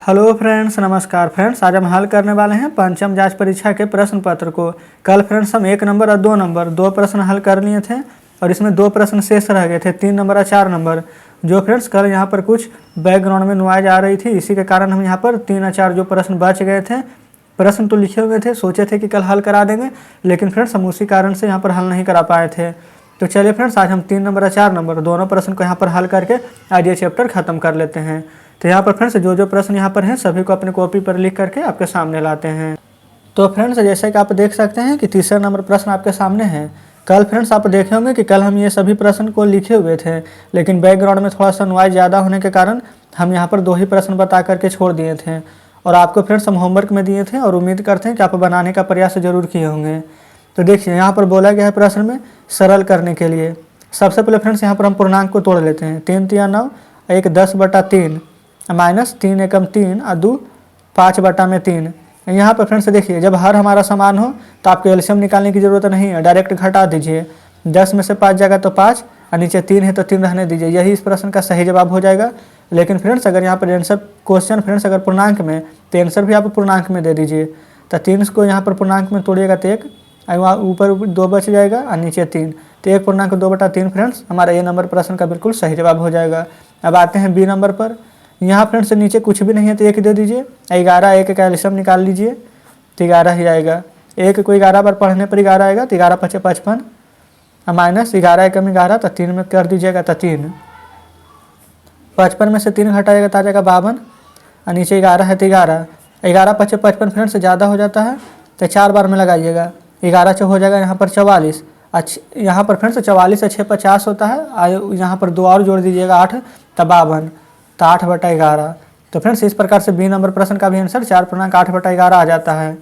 Hello friends, नमस्कार friends. आज हम हल करने वाले हैं पंचम जांच परीक्षा के प्रश्न पत्र को। कल फ्रेंड्स हम 1 नंबर और 2 नंबर दो प्रश्न हल कर लिए थे और इसमें 2 प्रश्न शेष रह गए थे, 3 नंबर और 4 नंबर। जो फ्रेंड्स कल यहाँ पर कुछ बैकग्राउंड में नॉइज आ रही थी, इसी के कारण हम यहाँ पर 3 और 4 जो प्रश्न बच गए थे। प्रश्न तो लिखे हुए थे, सोचे थे कि कल हल करा देंगे, लेकिन फ्रेंड्स हम उसी कारण से यहाँ पर हल नहीं करा पाए थे। तो चलिए फ्रेंड्स, आज हम 3 नंबर और 4 नंबर दोनों प्रश्न को यहाँ पर हल करके आज ये चैप्टर खत्म कर लेते हैं। तो यहाँ पर फ्रेंड्स जो प्रश्न यहाँ पर हैं सभी को अपने कॉपी पर लिख करके आपके सामने लाते हैं। तो फ्रेंड्स जैसे कि आप देख सकते हैं कि तीसरा नंबर प्रश्न आपके सामने है। कल फ्रेंड्स आप देखे होंगे कि कल हम ये सभी प्रश्न को लिखे हुए थे, लेकिन बैकग्राउंड में थोड़ा सा नॉइज ज़्यादा होने के कारण हम यहाँ पर 2 ही प्रश्न बता करके छोड़ दिए थे। और आपको फ्रेंड्स हम होमवर्क में दिए थे और उम्मीद करते हैं कि आप बनाने का प्रयास जरूर किए होंगे। तो देखिए यहाँ पर बोला गया है प्रश्न में सरल करने के लिए। सबसे पहले फ्रेंड्स यहाँ पर हम पूर्णांक को तोड़ लेते हैं। 3 तिया 9, 1 10/3 माइनस 3 एकम 3 और 2 5/3। यहाँ पर फ्रेंड्स देखिए, जब हर हमारा समान हो तो आपको एलसीएम निकालने की ज़रूरत नहीं है, डायरेक्ट घटा दीजिए। 10 में से 5 जाएगा तो 5 और नीचे 3 है तो 3 रहने दीजिए। यही इस प्रश्न का सही जवाब हो जाएगा। लेकिन फ्रेंड्स अगर यहाँ पर आंसर क्वेश्चन फ्रेंड्स अगर पूर्णांक में, तो आंसर भी आप पूर्णांक में दे दीजिए। तो 3 को यहाँ पर पूर्णांक में तोड़िएगा तो 1, ऊपर 2 बच जाएगा और नीचे 3, तो 1/2/3 फ्रेंड्स हमारा ए नंबर प्रश्न का बिल्कुल सही जवाब हो जाएगा। अब आते हैं बी नंबर पर। यहाँ फ्रेंड्स नीचे कुछ भी नहीं है तो 1 दे दीजिए। 11, 1 का एलसीएम निकाल लीजिए तो 11 ही आएगा। 1 को 11 बार पढ़ने पर 11 आएगा, तो 11 × 5 = 55 और माइनस 11 एकम 11, तो 3 में कर दीजिएगा तो 3। 55 में से 3 घटाएगा तो आ जाएगा 52 और नीचे 11 है तो 11। 11 × 5 = 55 फ्रेंड्स ज़्यादा हो जाता है, तो 4 बार में लगाइएगा। 11 × 4 हो जाएगा यहाँ पर 44। यहाँ पर फ्रेंड्स 44 और 6 50 होता है। यहाँ पर 2 और जोड़ दीजिएगा 8, तो 52, तो 8/11। तो फ्रेंड्स इस प्रकार से बी नंबर प्रश्न का भी आंसर 4/8/11 आ जाता है।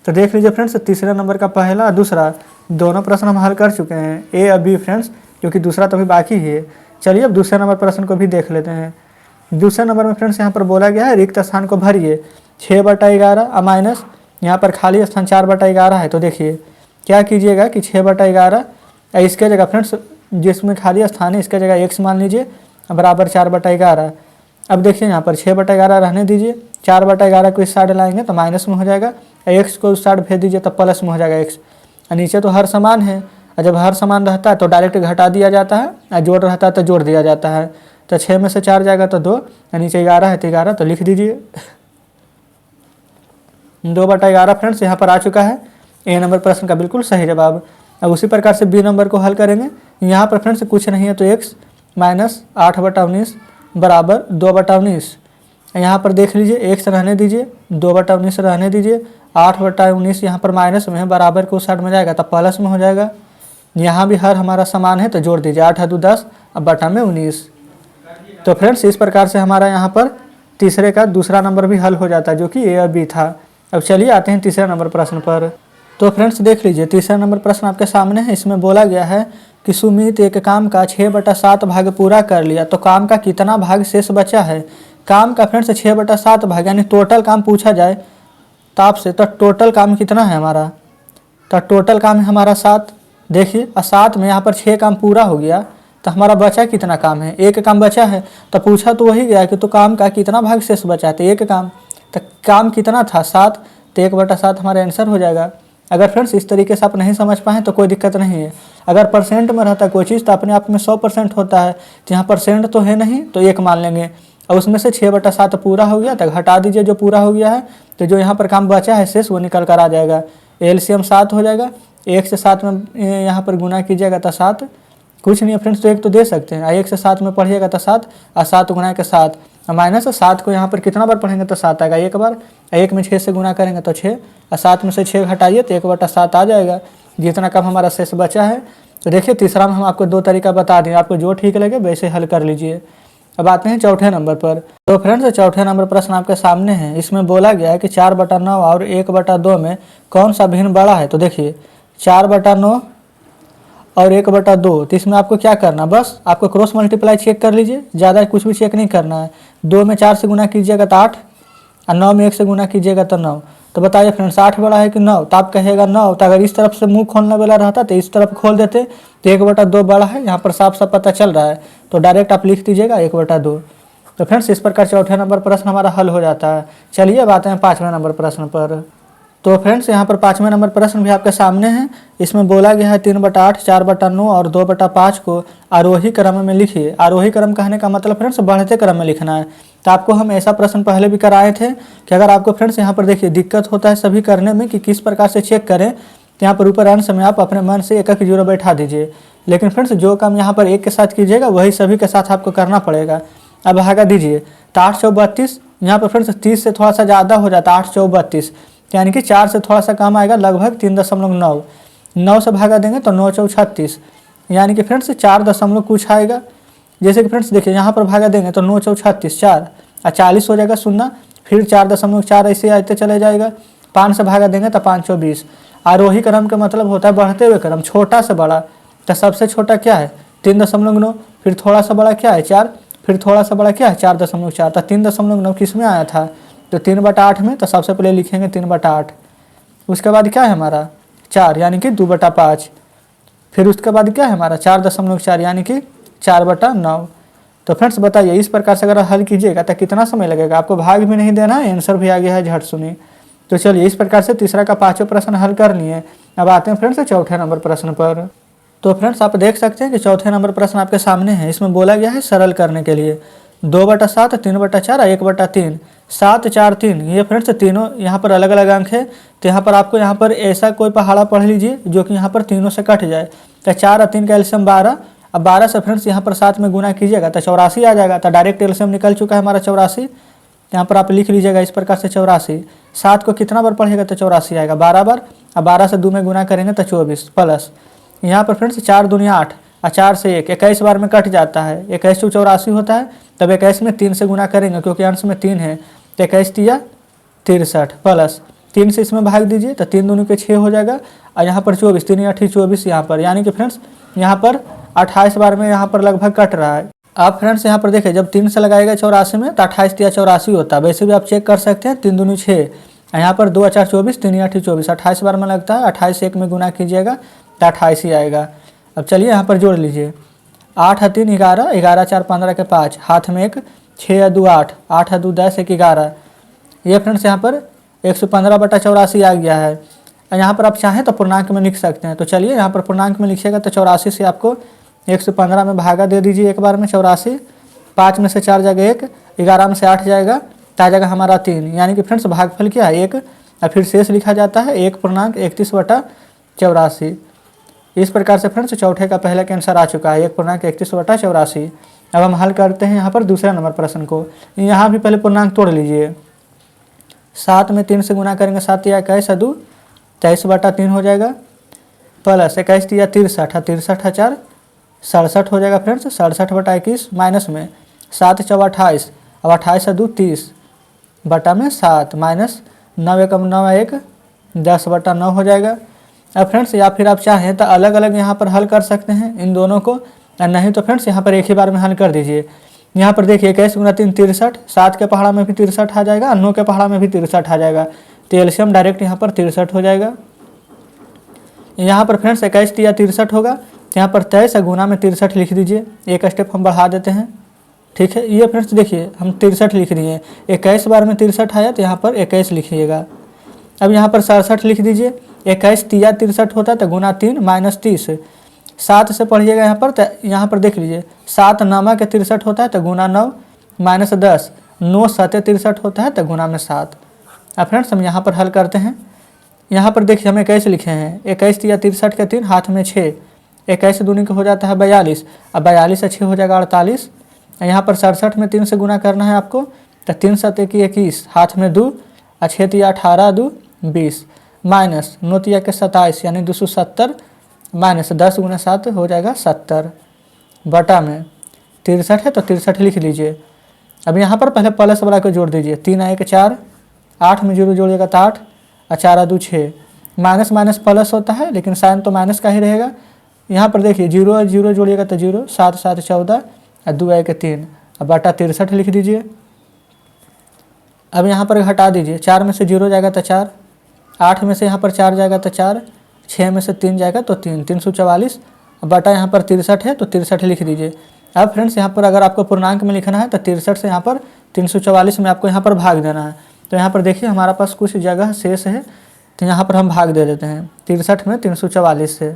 तो देख लीजिए फ्रेंड्स, तीसरे नंबर का पहला और दूसरा दोनों प्रश्न हम हल कर चुके हैं, ए और बी फ्रेंड्स, क्योंकि दूसरा तो अभी बाकी ही है। चलिए अब दूसरे नंबर प्रश्न को भी देख लेते हैं। दूसरे नंबर में फ्रेंड्स यहाँ पर बोला गया है रिक्त स्थान को भरिए। 6/11 और माइनस यहाँ पर खाली स्थान 4/11 है। तो देखिए क्या कीजिएगा कि 6/11 इसके जगह फ्रेंड्स जिसमें खाली स्थान है इसके जगह x मान लीजिए बराबर 4/11। अब देखिए यहाँ पर 6/11 रहने दीजिए, 4/11 को इस साइड लाएंगे तो माइनस में हो जाएगा, x को उस साइड भेज दीजिए तो प्लस में हो जाएगा x। और नीचे तो हर समान है, और जब हर समान रहता है तो डायरेक्ट घटा दिया जाता है, और जोड़ रहता है तो जोड़ दिया जाता है। तो 6 में से 4 जाएगा तो 2 और नीचे 11 है तो 11, तो लिख दीजिए 2/11 फ्रेंड्स यहाँ पर आ चुका है ए नंबर प्रश्न का बिल्कुल सही जवाब। अब उसी प्रकार से बी नंबर को हल करेंगे। यहाँ पर फ्रेंड्स कुछ नहीं है तो x माइनस 8/19 बराबर 2/19। यहाँ पर देख लीजिए x रहने दीजिए, 2/19 रहने दीजिए, 8/19 यहाँ पर माइनस में है, बराबर को उस साइड में जाएगा तो प्लस में हो जाएगा। यहाँ भी हर हमारा समान है तो जोड़ दीजिए, 8 × 2 = 10 और बटा में 19। तो फ्रेंड्स इस प्रकार से हमारा यहाँ पर तीसरे का दूसरा नंबर भी हल हो जाता है, जो कि ए और बी था। अब चलिए आते हैं तीसरे नंबर प्रश्न पर। तो फ्रेंड्स देख लीजिए तीसरा नंबर प्रश्न आपके सामने है। इसमें बोला गया है कि सुमित एक काम का 6/7 भाग पूरा कर लिया, तो काम का कितना भाग शेष बचा है। काम का फ्रेंड्स 6/7 भाग, यानी टोटल काम पूछा जाए तो आपसे, तो टोटल काम कितना है हमारा, तो टोटल काम है हमारा 7। देखिए और 7 में यहाँ पर 6 काम पूरा हो गया, तो हमारा बचा कितना काम है, 1 काम बचा है। तो पूछा तो वही गया कि तो काम का कितना भाग शेष बचा है, तो 1 काम। तो काम कितना था 7, तो 1/7 हमारा आंसर हो जाएगा। अगर फ्रेंड्स इस तरीके से आप नहीं समझ पाएँ तो कोई दिक्कत नहीं है। अगर परसेंट में रहता है कोई चीज़ तो अपने आप में 100% होता है, तो यहाँ परसेंट तो है नहीं तो 1 मान लेंगे। और उसमें से 6/7 पूरा हो गया तो घटा दीजिए जो पूरा हो गया है, तो जो यहाँ पर काम बचा है शेष वो निकल कर आ जाएगा। एलसीएम 7 हो जाएगा, 1 से 7 में यहाँ पर गुना कीजिएगा तो 7, कुछ नहीं है फ्रेंड्स तो 1 तो दे सकते हैं। 1 से 7 में पढ़िएगा तो 7 और 7 गुना के 7 माइनस 7 को यहाँ पर कितना बार पढ़ेंगे तो 7 आएगा 1 बार। 1 में 6 से गुना करेंगे तो 6 और 7 में से 6 घटाइए तो 1/7 आ जाएगा, जितना कम हमारा शेष बचा है। तो देखिए तीसरा में हम आपको 2 तरीका बता दें, आपको जो ठीक लगे वैसे हल कर लीजिए। अब आते हैं चौथे नंबर पर। तो फ्रेंड्स चौथे नंबर प्रश्न आपके सामने है। इसमें बोला गया है कि 4/9 और 1/2 में कौन सा भिन्न बड़ा है। तो देखिए 4/9 और 1/2, तो इसमें आपको क्या करना, बस आपको क्रॉस मल्टीप्लाई चेक कर लीजिए, ज़्यादा कुछ भी चेक नहीं करना है। 2 में 4 से गुना कीजिएगा तो 8 और 9 में 1 से गुना कीजिएगा तो 9। तो बताइए फ्रेंड्स 8 बड़ा है कि 9, तो आप कहेगा 9। तो अगर इस तरफ से मुंह खोलने वाला रहता तो इस तरफ खोल देते तो 1/2 बड़ा है, यहाँ पर साफ साफ पता चल रहा है। तो डायरेक्ट आप लिख दीजिएगा 1/2। तो फ्रेंड्स इस प्रकार चौथे नंबर प्रश्न हमारा हल हो जाता है। चलिए अब आते हैं 5वें नंबर प्रश्न पर। तो फ्रेंड्स यहाँ पर 5वें नंबर प्रश्न भी आपके सामने है। इसमें बोला गया है 3/8, 4/9 और 2/5 को आरोही क्रम में लिखिए। आरोही क्रम कहने का मतलब फ्रेंड्स बढ़ते क्रम में लिखना है। तो आपको हम ऐसा प्रश्न पहले भी कराए थे कि अगर आपको फ्रेंड्स यहाँ पर देखिए दिक्कत होता है सभी करने में कि किस प्रकार से चेक करें, तो यहाँ पर ऊपर अंश में आप अपने मन से एक जीरो बैठा दीजिए। लेकिन फ्रेंड्स जो काम यहाँ पर एक के साथ कीजिएगा वही सभी के साथ आपको करना पड़ेगा। अब भागा दीजिए तो 8 चौक 32, यहाँ पर फ्रेंड्स 30 से थोड़ा सा ज़्यादा हो जाता है 8 चौक 32, यानी कि 4 से थोड़ा सा कम आएगा लगभग 3.9। 9 से भागा देंगे तो 9 चौक 36, यानी कि फ्रेंड्स 4 दशमलव कुछ आएगा। जैसे कि फ्रेंड्स देखिए यहाँ पर भागा देंगे तो 9 चौक 36, 4 और 40 हो जाएगा शून्य, फिर 4.4 ऐसे आते चले जाएगा। 5 से भागा देंगे तो 5 चौक 20। आरोही क्रम का मतलब होता है बढ़ते हुए क्रम, छोटा से बड़ा। तो सबसे छोटा क्या है 3.9, फिर थोड़ा सा बड़ा क्या है 4, फिर थोड़ा सा बड़ा क्या है 4.4। तो 3.9 किस में आया था तो 3/8 में। तो सबसे पहले लिखेंगे 3/8। उसके बाद क्या है हमारा 4 यानी कि 2/5। फिर उसके बाद क्या है हमारा 4.4 यानी कि 4/9। तो फ्रेंड्स बताइए इस प्रकार से अगर हल कीजिएगा तो कितना समय लगेगा। आपको भाग भी नहीं देना है, आंसर भी आ गया है, झट सुनिए। तो चलिए इस प्रकार से तीसरा का 5वां प्रश्न हल कर लिए। अब आते हैं फ्रेंड्स चौथे नंबर प्रश्न पर। तो फ्रेंड्स आप देख सकते हैं कि चौथे नंबर प्रश्न आपके सामने है। इसमें बोला गया है सरल करने के लिए 2/7, 3/4 और 1/3, 7, 4, 3। ये फ्रेंड्स तीनों यहाँ पर अलग अलग अंक है। तो यहाँ पर आपको यहाँ पर ऐसा कोई पहाड़ा पढ़ लीजिए जो कि यहाँ पर तीनों से कट जाए। तो 4 और 3 का एलसीएम 12। अब 12 से फ्रेंड्स यहाँ पर 7 में गुना कीजिएगा तो 84 आ जाएगा। तो डायरेक्ट एलसीएम निकल चुका है हमारा 84। यहाँ पर आप लिख लीजिएगा इस प्रकार से 84। 7 को कितना बार पढ़ेगा तो 84 आएगा 12 बार। अब 12 से 2 में गुना करेंगे तो 24 प्लस यहाँ पर फ्रेंड्स 4 दूनी 8 और 4 से 1 21 बार में कट जाता है। 21 चौक 84 होता है। तब 21 में 3 से गुना करेंगे क्योंकि अंश में 3 है। तो 21 तिया 63 प्लस 3 से इसमें भाग दीजिए तो 3 दूनी के 6 हो जाएगा। और यहाँ पर 24, 3 8 24 यहाँ पर, यानी कि फ्रेंड्स यहाँ पर 28 बार में यहाँ पर लगभग कट रहा है। आप फ्रेंड्स यहाँ पर देखिए जब 3 से लगाएगा 84 में तो 28 तिया 84 होता है। वैसे भी आप चेक कर सकते हैं 3 दूनी 6, यहाँ पर 2 4 24, 3 8 24, 28 बार में लगता है। 28 से 1 में गुना कीजिएगा तो 28 ही आएगा। अब चलिए यहाँ पर जोड़ लीजिए 8 और 3 11, 11 4 15 के 5, हाथ में 1, 6 और 2 8, 8 और 2 10, 1 11। ये फ्रेंड्स यहाँ पर 115/84 आ गया है। यहाँ पर आप चाहें तो पूर्णांक में लिख सकते हैं। तो चलिए यहाँ पर पूर्णांक में लिखिएगा तो 84 से आपको 115 में भागा दे दीजिए एक बार में 84। 5 में से 4 जाएगा 1, 11 में से 8 जाएगा तो आ जाएगा हमारा 3, यानी कि फ्रेंड्स भागफल क्या है 1। और फिर शेष लिखा जाता है 1.31/84। इस प्रकार से फ्रेंड्स चौथे का पहला का आंसर आ चुका है 1.31/84। अब हम हल करते हैं यहाँ पर दूसरे नंबर प्रश्न को। यहाँ भी पहले पूर्णांक तोड़ लीजिए। 7 में 3 से गुना करेंगे 7 या 21 2, 23/3 हो जाएगा प्लस 21 या 63 और 63 4 67 हो जाएगा फ्रेंड्स। 67/21 माइनस में 7 4 28, अब 28 2 30 बटा में 7 माइनस 9 1 9 1 10/9 हो जाएगा। अब फ्रेंड्स या फिर आप चाहें तो अलग अलग यहाँ पर हल कर सकते हैं इन दोनों को, नहीं तो फ्रेंड्स यहाँ पर एक ही बार में हल कर दीजिए। यहाँ पर देखिए 21 गुना 3 63, 7 के पहाड़ा में भी 63 आ जाएगा और 9 के पहाड़ा में भी 63 आ जाएगा। तो एलसीएम डायरेक्ट यहाँ पर 63 हो जाएगा। यहाँ पर फ्रेंड्स 21 तिया 63 होगा। यहाँ पर 23 गुना में 63 लिख दीजिए। एक स्टेप हम बढ़ा देते हैं, ठीक है। ये फ्रेंड्स देखिए हम 63 लिख दिए, 21 बार में 63 आया तो यहाँ पर 21 लिखिएगा। अब यहाँ पर 67 लिख दीजिए। 21 तिया 63 होता है तो गुना 3 माइनस 30, 7 से पढ़िएगा यहाँ पर। तो यहाँ पर देख लीजिए 7 9 के 63 होता है तो गुना 9 माइनस 10, 9 7 63 होता है तो गुना में 7। अब फ्रेंड्स हम यहाँ पर हल करते हैं। यहाँ पर देखिए हम 21 लिखे हैं, 21 तिया 63 के 3, हाथ में 6, 21 दूनी का हो जाता है 42, अब 42 से 6 हो जाएगा 48। यहाँ पर 67 में 3 से गुना करना है आपको तो 3 7 21, हाथ में 2 और 6 तिया 18 2 20 माइनस 9 तिया के 27 यानी 270 माइनस 10 गुना 7 हो जाएगा 70 बटा में 63 है तो 63 लिख लीजिए। अब यहाँ पर पहले प्लस वाला को जोड़ दीजिए। 3 1 4, 8 में 0 जोड़िएगा तो 8 और 4 2 6, माइनस माइनस प्लस होता है लेकिन साइन तो माइनस का ही रहेगा। यहाँ पर देखिए 0 और 0 जोड़िएगा तो 0, 7 7 14 और 2 1 3 अब बटा 63 लिख दीजिए। अब यहाँ पर घटा दीजिए, 4 में से 0 जाएगा तो 4, 8 में से यहाँ पर 4 जाएगा तो 4, 6 में से 3 जाएगा तो 3, 344 बटा यहाँ पर 63 है तो 63 लिख दीजिए। अब फ्रेंड्स यहाँ पर अगर आपको पूर्णांक में लिखना है तो 63 से यहाँ पर 344 में आपको यहाँ पर भाग देना है। तो यहाँ पर देखिए हमारा पास कुछ जगह शेष है, तो यहाँ पर हम भाग दे देते हैं 63 में 344 से।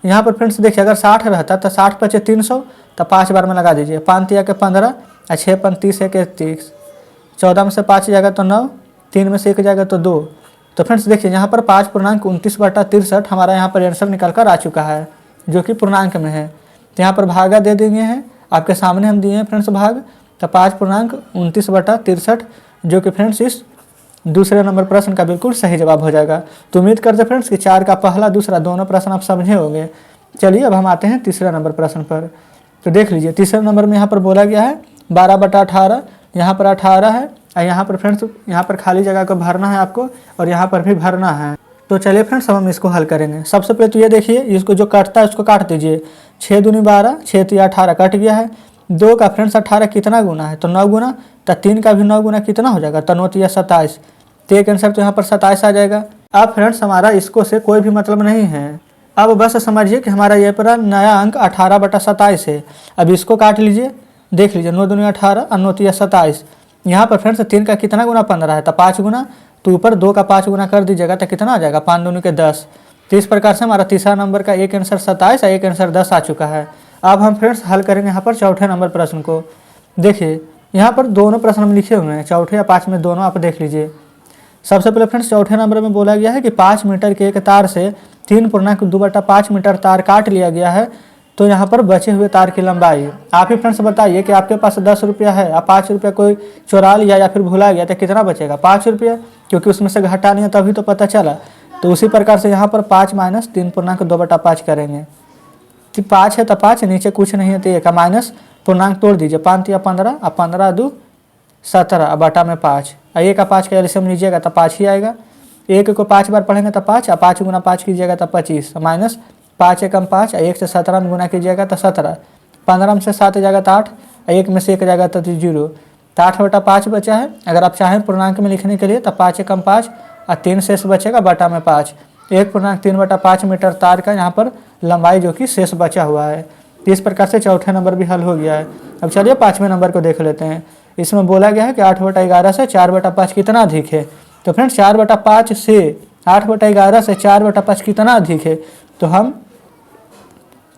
यहाँ पर फ्रेंड्स देखिए अगर 60 रहता तो 60 पचे 300, तो 5 बार में लगा दीजिए। 5 तिया के 15 और 6 पन 30 एक 30, 14 में से 5 जाएगा तो 9, 3 में से 1 जाएगा तो 2। तो फ्रेंड्स देखिए यहाँ पर 5 पूर्णांक 29/63 हमारा यहाँ पर आंसर निकल कर आ चुका है, जो कि पूर्णांक में है। तो यहाँ पर भागा दे देंगे हैं, आपके सामने हम दिए हैं फ्रेंड्स भाग। तो 5 पूर्णांक 29/63 जो कि फ्रेंड्स इस दूसरे नंबर प्रश्न का बिल्कुल सही जवाब हो जाएगा। तो उम्मीद करते फ्रेंड्स कि 4 का पहला दूसरा दोनों प्रश्न आप समझे होंगे। चलिए अब हम आते हैं तीसरे नंबर प्रश्न पर। तो देख लीजिए तीसरे नंबर में यहाँ पर बोला गया है 12/18, यहाँ पर 18 है और यहाँ पर फ्रेंड्स यहाँ पर खाली जगह को भरना है आपको और यहाँ पर भी भरना है। तो चलिए फ्रेंड्स हम इसको हल करेंगे। सबसे पहले तो ये देखिए इसको जो कटता है उसको काट दीजिए। 6 दूनी 12, 6 तिया 18 कट गया है। 2 का फ्रेंड्स 18 कितना गुना है तो 9 गुना, तो 3 का भी 9 गुना कितना हो जाएगा तो 9 तिया 27। तो एक आंसर तो यहाँ पर 27 आ जाएगा। अब फ्रेंड्स हमारा इसको से कोई भी मतलब नहीं है। अब बस समझिए कि हमारा ये पर नया अंक 18/27 है। अब इसको काट लीजिए, देख लीजिए 9 दूनी 18 और 9 तिया 27। यहाँ पर फ्रेंड्स 3 का कितना गुना 15 है तो 5 गुना, तो ऊपर 2 का 5 गुना कर दीजिएगा तो कितना आ जाएगा 5 दूनी के 10। तो इस प्रकार से हमारा तीसरा नंबर का एक आंसर 27 और एक आंसर 10 आ चुका है। अब हम फ्रेंड्स हल करेंगे यहाँ पर चौथे नंबर प्रश्न को। देखिए यहाँ पर दोनों प्रश्न हम लिखे हुए हैं, चौथे या 5 में दोनों आप देख लीजिए। सबसे पहले फ्रेंड्स चौथे नंबर में बोला गया है कि 5 मीटर के एक तार से 3.2/5 मीटर तार काट लिया गया है। तो यहाँ पर बचे हुए तार की लंबाई आप ही फ्रेंड्स बताइए कि आपके पास 10 रुपया है और 5 रुपया कोई चुरा लिया या फिर भुला गया तो कितना बचेगा 5 रुपया, क्योंकि उसमें से घटा नहीं है तभी तो पता चला। तो उसी प्रकार से यहाँ पर 5 माइनस 3.2/5 करेंगे। तो 5 है तो 5, नीचे कुछ नहीं है तो 1 माइनस पूर्णांक तोड़ दीजिए। 5 तिया 15 और 15 2 17 बटा में 5 और 1 का 5 का एलसीएम लीजिएगा तो 5 ही आएगा। 1 को 5 बार पढ़ेंगे तो 5 और 5 गुना 5 कीजिएगा तो 25 माइनस 5 एकम 5 और 1 से 17 में गुना कीजिएगा तो 17, 15 में से 7 जाएगा तो 8 और 1 में से 1 जाएगा तो 0। तो 8/5 बचा है। अगर आप चाहें पूर्णांक में लिखने के लिए तो 5 एकम 5 और 3 शेष बचेगा बटा में 5। 1.3/5 मीटर तार का यहाँ पर लंबाई जो कि शेष बचा हुआ है। तो इस प्रकार से चौथे नंबर भी हल हो गया है। अब चलिए 5वें नंबर को देख लेते हैं। इसमें बोला गया है कि 8/11 से 4/5 कितना अधिक है। तो फ्रेंड्स 4/5 से 8/11 से 4/5 कितना अधिक है, तो हम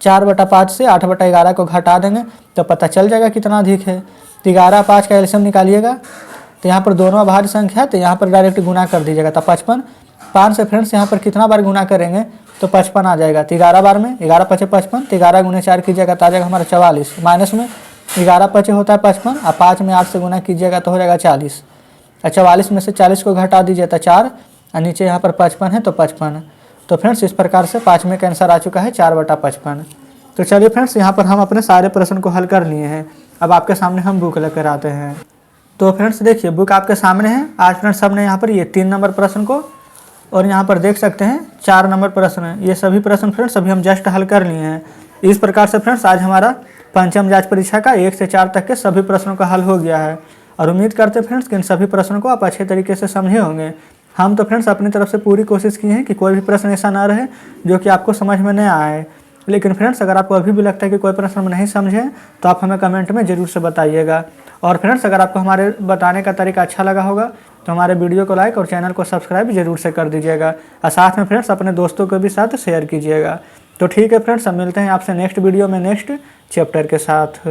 4/5 से 8/11 को घटा देंगे तो पता चल जाएगा कितना अधिक है। तो 11 5 का एलसीएम निकालिएगा। तो यहाँ पर दोनों अभाज्य संख्या है तो यहाँ पर डायरेक्ट गुना कर दीजिएगा तो 55। 5 से फ्रेंड्स यहाँ पर कितना बार गुना करेंगे तो 55 आ जाएगा। तो 11 बार में 11 पचे 55, तो 11 गुने 4 कीजिएगा तो आ जाएगा हमारा 44। माइनस में 11 पचे होता है 55 और 5 में 8 से गुना कीजिएगा तो हो जाएगा 40। और 44 में से 40 को घटा दीजिए तो 4 और नीचे यहाँ पर 55 है तो 55। तो फ्रेंड्स इस प्रकार से 5वें का आंसर आ चुका है 4/55। तो चलिए फ्रेंड्स यहाँ पर हम अपने सारे प्रश्न को हल कर लिए हैं। अब आपके सामने हम बुक लेकर आते हैं। तो फ्रेंड्स देखिए बुक आपके सामने है। आज फ्रेंड्स हमने यहाँ पर ये 3 नंबर प्रश्न को और यहाँ पर देख सकते हैं 4 नंबर प्रश्न है। ये सभी प्रश्न फ्रेंड्स अभी हम जस्ट हल कर लिए हैं। इस प्रकार से फ्रेंड्स आज हमारा पंचम जांच परीक्षा का 1 से 4 तक के सभी प्रश्नों का हल हो गया है। और उम्मीद करते हैं फ्रेंड्स कि इन सभी प्रश्नों को आप अच्छे तरीके से समझे होंगे। हम तो फ्रेंड्स अपनी तरफ से पूरी कोशिश की है कि कोई भी प्रश्न ऐसा ना रहे जो कि आपको समझ में नहीं आए। लेकिन फ्रेंड्स अगर आपको अभी भी लगता है कि कोई प्रश्न में नहीं समझे तो आप हमें कमेंट में ज़रूर से बताइएगा। और फ्रेंड्स अगर आपको हमारे बताने का तरीका अच्छा लगा होगा तो हमारे वीडियो को लाइक और चैनल को सब्सक्राइब जरूर से कर दीजिएगा। और साथ में फ्रेंड्स अपने दोस्तों को भी साथ शेयर कीजिएगा। तो ठीक है फ्रेंड्स, अब मिलते हैं आपसे नेक्स्ट वीडियो में नेक्स्ट चैप्टर के साथ।